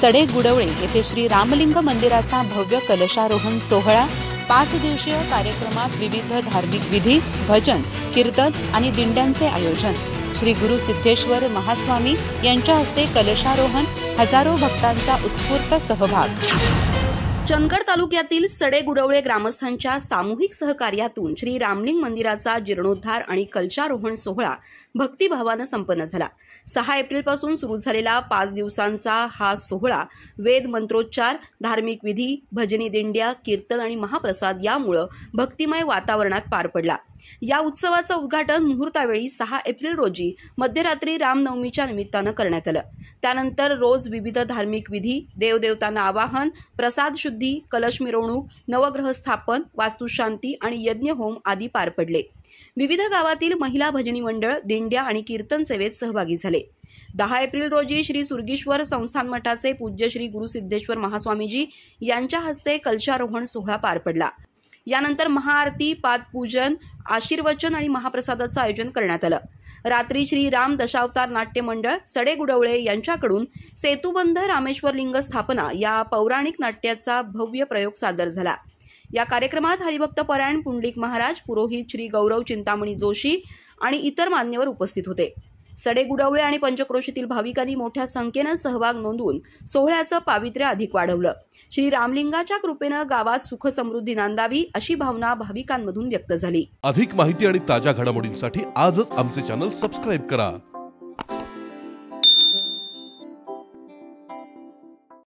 सडे गुडवळे येथे श्री रामलिंग मंदिराचा भव्य कलशारोहण सोहळा। 5 दिवसीय कार्यक्रमात विविध धार्मिक विधी, भजन, कीर्तन आणि दिंड्यांचे आयोजन। श्री गुरु सिद्धेश्वर महास्वामी यांच्या हस्ते कलशारोहण, हजारो भक्तांचा उत्स्फूर्त सहभाग। चंदगड तालुक्यातील सडे गुडवळे ग्रामस्थांच्या सामूहिक सहकार्यातून श्री रामलिंग मंदिराचा जीर्णोद्धार आणि कलशारोहण सोहळा भक्तिभावानं संपन्न झाला। 6 एप्रिलपासून सुरू झालेला 5 दिवसांचा हा सोहळा वेद मंत्रोच्चार, धार्मिक विधी, भजनी दिंड्या, कीर्तन आणि महाप्रसाद यामुळे भक्तिमय वातावरणात पार पडला। या उत्सवाचं उद्घाटन मुहूर्तावेळी 6 एप्रिल रोजी मध्यरात्री रामनवमीच्या निमित्तानं करण्यात आलं। त्यानंतर रोज विविध धार्मिक विधी, देवदेवतांना आवाहन, प्रसाद शुद्धी, कलश मिरवणूक, नवग्रह स्थापन, वास्तुशांती आणि यज्ञहोम आदी पार पडले। विविध गावातील महिला भजनी मंडळ, दिंड्या आणि कीर्तन सेवेत सहभागी झाले। 10 एप्रिल रोजी श्री सुरगीश्वर संस्थान मठाचे पूज्य श्री गुरु सिद्धेश्वर महास्वामीजी यांच्या हस्ते कलशारोहण सोहळा पार पडला। यानंतर महाआरती, पादपूजन, आशीर्वचन आणि महाप्रसादाचं आयोजन करण्यात आलं। रात्री श्री राम दशावतार नाट्य मंडळ सडे गुडवळे यांच्याकडून सेतुबंध रामेश्वर लिंग स्थापना या पौराणिक नाट्याचा भव्य प्रयोग सादर झाला। या कार्यक्रमात हरिभक्त परायण पुंडलिक महाराज, पुरोहित श्री गौरव चिंतामणी जोशी आणि इतर मान्यवर उपस्थित होते। सडे गुडवळे आणि पंचक्रोशीतील भाविकांनी मोठ्या संख्येनं सहभाग नोंदवून सोहळ्याचं पावित्र्य अधिक वाढवलं। श्री रामलिंगाच्या कृपेनं गावात सुख समृद्धी नांदावी अशी भावना भाविकांमधून व्यक्त झाली। अधिक माहिती आणि ताज्या घडामोडींसाठी आजच आमचे चॅनल सबस्क्राइब करा।